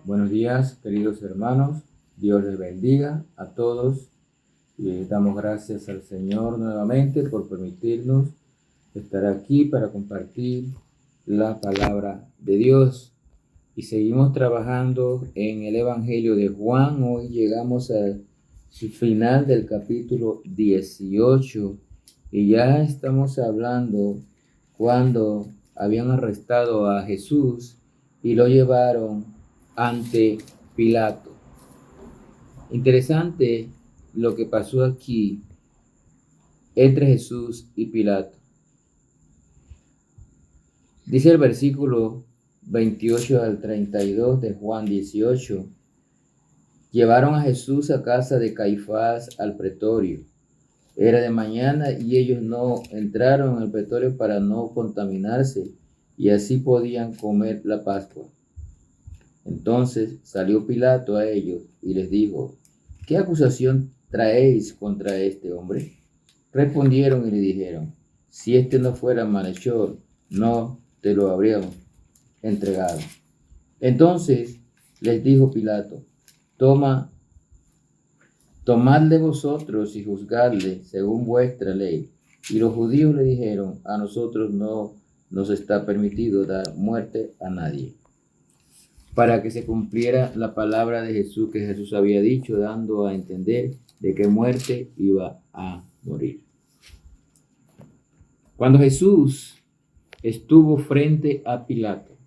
Buenos días, queridos hermanos. Dios les bendiga a todos. Y damos gracias al Señor nuevamente por permitirnos estar aquí para compartir la palabra de Dios. Y seguimos trabajando en el Evangelio de Juan. Hoy llegamos al final del capítulo 18 y ya estamos hablando cuando habían arrestado a Jesús y lo llevaron ante Pilato. Interesante lo que pasó aquí entre Jesús y Pilato. Dice el versículo 28 al 32 de Juan 18. Llevaron a Jesús a casa de Caifás al pretorio. Era de mañana y ellos no entraron al pretorio para no contaminarse, y así podían comer la Pascua. Entonces salió Pilato a ellos y les dijo: ¿qué acusación traéis contra este hombre? Respondieron y le dijeron: si este no fuera malhechor, no te lo habríamos entregado. Entonces les dijo Pilato: tomadle vosotros y juzgadle según vuestra ley. Y los judíos le dijeron: a nosotros no nos está permitido dar muerte a nadie. Para que se cumpliera la palabra de Jesús que Jesús había dicho, dando a entender de qué muerte iba a morir. Cuando Jesús estuvo frente a Pilato,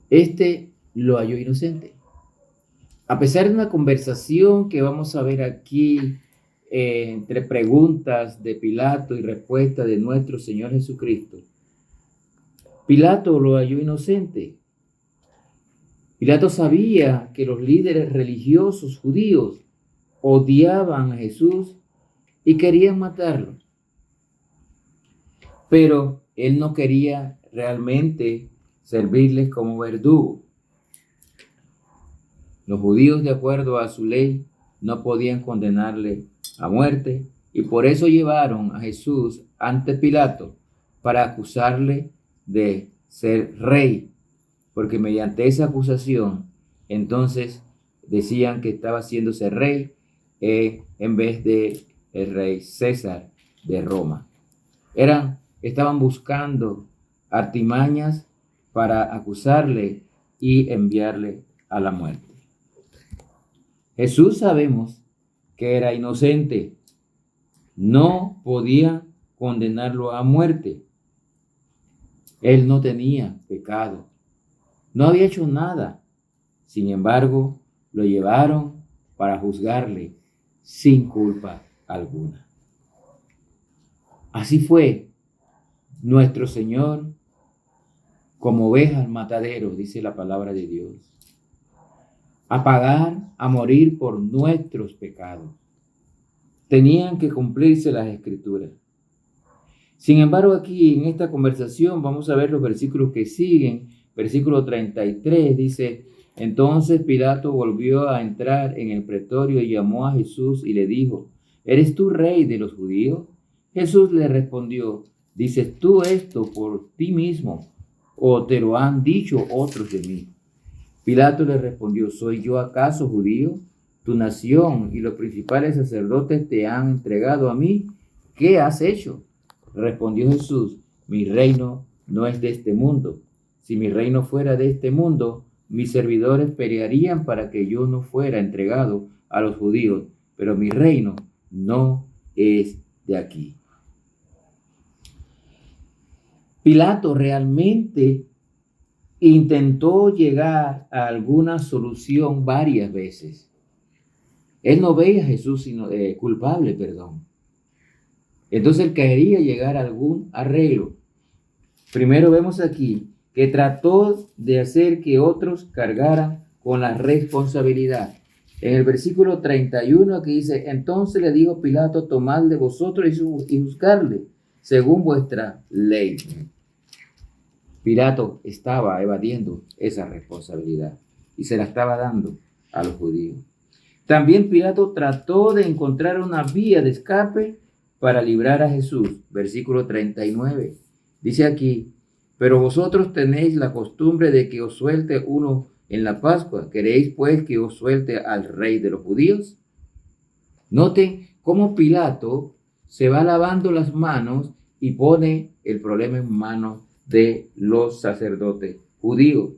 este lo halló inocente. A pesar de una conversación que vamos a ver aquí entre preguntas de Pilato y respuesta de nuestro Señor Jesucristo, Pilato lo halló inocente. Pilato sabía que los líderes religiosos judíos odiaban a Jesús y querían matarlo. Pero él no quería realmente servirles como verdugo. Los judíos, de acuerdo a su ley, no podían condenarle a muerte, y por eso llevaron a Jesús ante Pilato para acusarle de ser rey. Porque mediante esa acusación, entonces decían que estaba haciéndose rey en vez de el rey César de Roma. Estaban buscando artimañas para acusarle y enviarle a la muerte. Jesús sabemos que era inocente. No podía condenarlo a muerte. Él no tenía pecado. No había hecho nada. Sin embargo, lo llevaron para juzgarle sin culpa alguna. Así fue nuestro Señor como oveja al matadero, dice la palabra de Dios, a pagar, a morir por nuestros pecados. Tenían que cumplirse las Escrituras. Sin embargo, aquí en esta conversación vamos a ver los versículos que siguen. Versículo 33 dice: entonces Pilato volvió a entrar en el pretorio y llamó a Jesús y le dijo: ¿eres tú rey de los judíos? Jesús le respondió: ¿dices tú esto por ti mismo o te lo han dicho otros de mí? Pilato le respondió: ¿soy yo acaso judío? Tu nación y los principales sacerdotes te han entregado a mí. ¿Qué has hecho? Respondió Jesús: mi reino no es de este mundo. Si mi reino fuera de este mundo, mis servidores pelearían para que yo no fuera entregado a los judíos, pero mi reino no es de aquí. Pilato realmente intentó llegar a alguna solución varias veces. Él no veía a Jesús culpable. Entonces él quería llegar a algún arreglo. Primero vemos aquí que trató de hacer que otros cargaran con la responsabilidad. En el versículo 31 aquí dice: entonces le dijo Pilato: tomadle vosotros y juzgadle según vuestra ley. Pilato estaba evadiendo esa responsabilidad y se la estaba dando a los judíos. También Pilato trató de encontrar una vía de escape para librar a Jesús. Versículo 39. Dice aquí: pero vosotros tenéis la costumbre de que os suelte uno en la Pascua. ¿Queréis pues que os suelte al rey de los judíos? Noten cómo Pilato se va lavando las manos y pone el problema en manos de los sacerdotes judíos.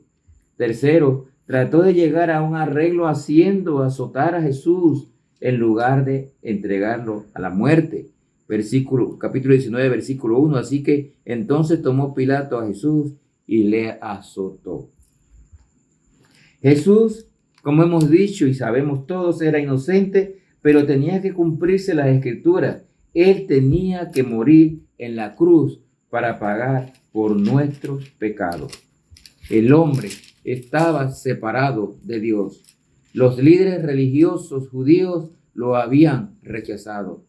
Tercero, trató de llegar a un arreglo haciendo azotar a Jesús en lugar de entregarlo a la muerte. Capítulo 19, versículo 1. Así que entonces tomó Pilato a Jesús y le azotó. Jesús, como hemos dicho y sabemos todos, era inocente, pero tenía que cumplirse las escrituras. Él tenía que morir en la cruz para pagar por nuestros pecados. El hombre estaba separado de Dios. Los líderes religiosos judíos lo habían rechazado.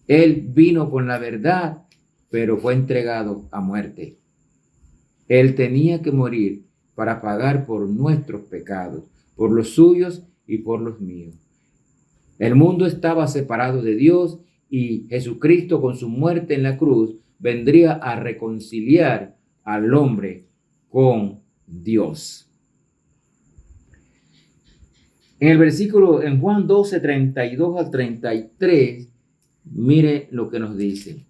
Él vino con la verdad, pero fue entregado a muerte. Él tenía que morir para pagar por nuestros pecados, por los suyos y por los míos. El mundo estaba separado de Dios y Jesucristo con su muerte en la cruz vendría a reconciliar al hombre con Dios. En Juan 12, 32 al 33, mire lo que nos dice.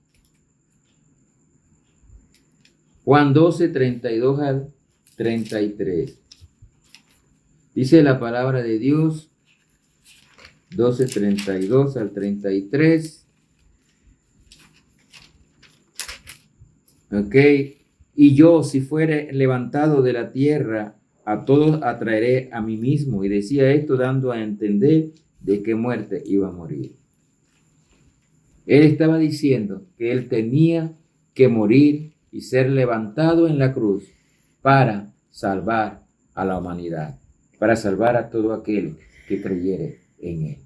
Juan 12, 32 al 33. Dice la palabra de Dios, 12, 32 al 33. Ok. Y yo, si fuere levantado de la tierra, a todos atraeré a mí mismo. Y decía esto dando a entender de qué muerte iba a morir. Él estaba diciendo que él tenía que morir y ser levantado en la cruz para salvar a la humanidad, para salvar a todo aquel que creyere en él.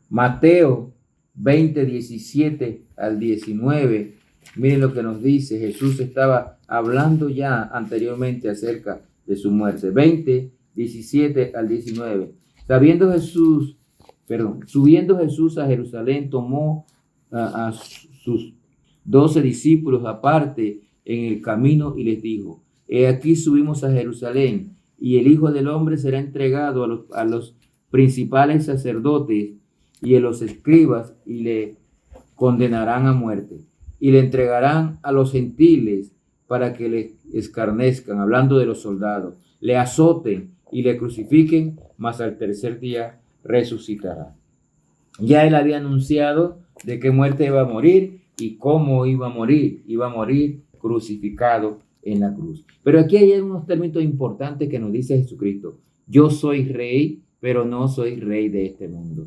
Mateo 20, 17 al 19, miren lo que nos dice. Jesús estaba hablando ya anteriormente acerca de su muerte. 20, 17 al 19. Subiendo Jesús a Jerusalén, tomó a sus 12 discípulos aparte en el camino y les dijo: He aquí subimos a Jerusalén, y el Hijo del Hombre será entregado a los principales sacerdotes y a los escribas, y le condenarán a muerte, y le entregarán a los gentiles para que le escarnezcan, hablando de los soldados, le azoten y le crucifiquen, mas al tercer día resucitará. Ya él había anunciado de qué muerte iba a morir y cómo iba a morir. Iba a morir crucificado en la cruz. Pero aquí hay unos términos importantes que nos dice Jesucristo. Yo soy rey, pero no soy rey de este mundo.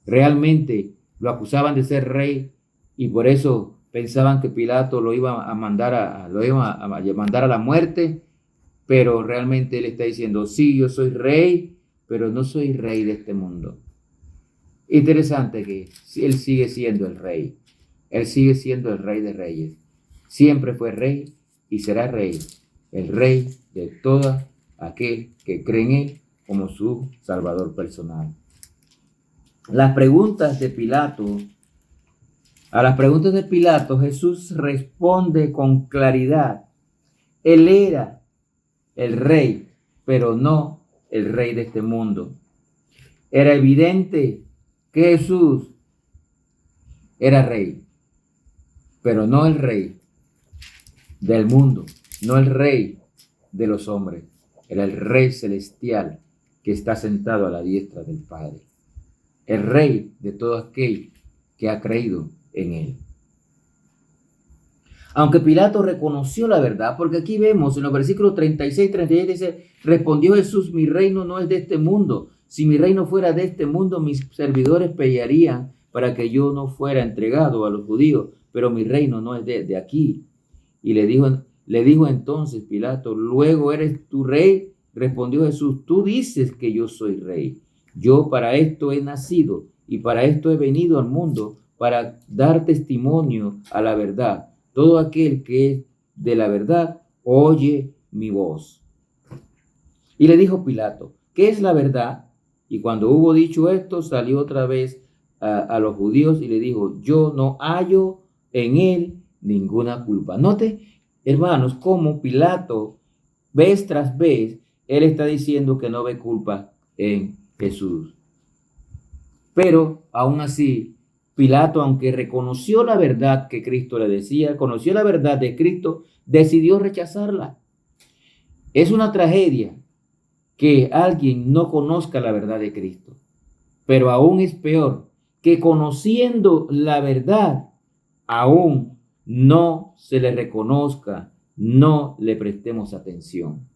Realmente lo acusaban de ser rey y por eso pensaban que Pilato lo iba a mandar a la muerte, pero realmente él está diciendo: sí, yo soy rey, pero no soy rey de este mundo. Interesante que él sigue siendo el rey. Él sigue siendo el rey de reyes. Siempre fue rey y será rey. El rey de todo aquel que cree en él como su salvador personal. A las preguntas de Pilato, Jesús responde con claridad. Él era el rey, pero no el rey de este mundo. Era evidente que Jesús era rey, pero no el rey del mundo, no el rey de los hombres. Era el rey celestial que está sentado a la diestra del Padre. El rey de todo aquel que ha creído en él. Aunque Pilato reconoció la verdad, porque aquí vemos en los versículos 36 y 37 dice: respondió Jesús: mi reino no es de este mundo. Si mi reino fuera de este mundo, mis servidores pelearían para que yo no fuera entregado a los judíos, pero mi reino no es de aquí. Y le dijo entonces Pilato: ¿luego eres tú rey? Respondió Jesús: tú dices que yo soy rey. Yo para esto he nacido y para esto he venido al mundo, para dar testimonio a la verdad. Todo aquel que es de la verdad oye mi voz. Y le dijo Pilato: ¿qué es la verdad? Y cuando hubo dicho esto, salió otra vez a los judíos y le dijo: yo no hallo en él ninguna culpa. Note, hermanos, cómo Pilato, vez tras vez, él está diciendo que no ve culpa en Jesús. Pero aún así, Pilato, aunque reconoció la verdad que Cristo le decía, conoció la verdad de Cristo, decidió rechazarla. Es una tragedia que alguien no conozca la verdad de Cristo, pero aún es peor que conociendo la verdad, aún no se le reconozca, no le prestemos atención.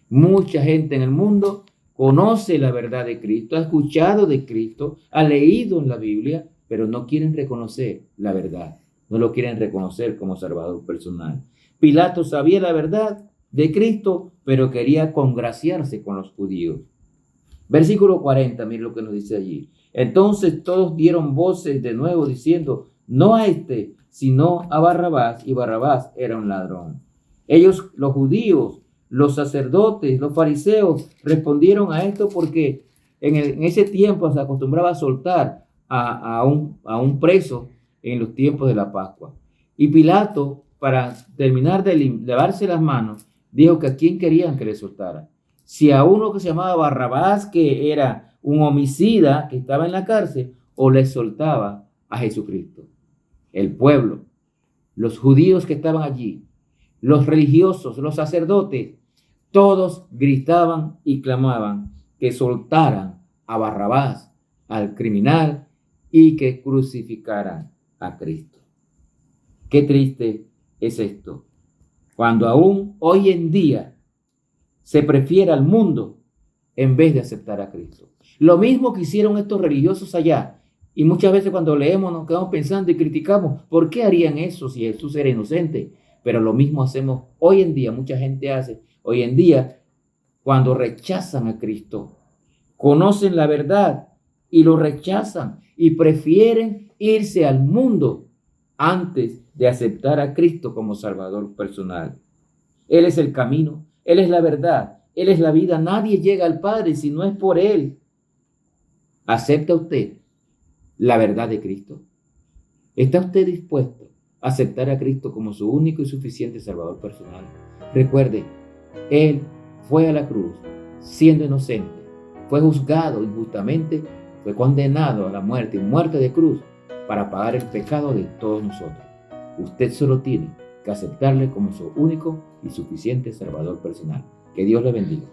Mucha gente en el mundo conoce la verdad de Cristo, ha escuchado de Cristo, ha leído en la Biblia, pero no quieren reconocer la verdad, no lo quieren reconocer como Salvador personal. Pilato sabía la verdad de Cristo, pero quería congraciarse con los judíos. Versículo 40, mire lo que nos dice allí. Entonces todos dieron voces de nuevo diciendo, no a este, sino a Barrabás, y Barrabás era un ladrón. Ellos, los judíos, los sacerdotes, los fariseos, respondieron a esto porque en ese tiempo se acostumbraba a soltar a un preso en los tiempos de la Pascua. Y Pilato, para terminar de lavarse las manos, dijo que a quién querían que le soltara. Si a uno que se llamaba Barrabás, que era un homicida que estaba en la cárcel, o le soltaba a Jesucristo. El pueblo, los judíos que estaban allí, los religiosos, los sacerdotes, todos gritaban y clamaban que soltaran a Barrabás, al criminal, y que crucificaran a Cristo. Qué triste es esto, cuando aún hoy en día se prefiere al mundo en vez de aceptar a Cristo. Lo mismo que hicieron estos religiosos allá. Y muchas veces cuando leemos nos quedamos pensando y criticamos, ¿por qué harían eso si Jesús era inocente? Pero lo mismo hacemos hoy en día, mucha gente hace hoy en día cuando rechazan a Cristo. Conocen la verdad y lo rechazan y prefieren irse al mundo antes de aceptar a Cristo como Salvador personal. Él es el camino, Él es la verdad, Él es la vida. Nadie llega al Padre si no es por Él. ¿Acepta usted la verdad de Cristo? ¿Está usted dispuesto a aceptar a Cristo como su único y suficiente Salvador personal? Recuerde, Él fue a la cruz siendo inocente, fue juzgado injustamente, fue condenado a la muerte y muerte de cruz para pagar el pecado de todos nosotros. Usted solo tiene que aceptarle como su único y suficiente Salvador personal. Que Dios le bendiga.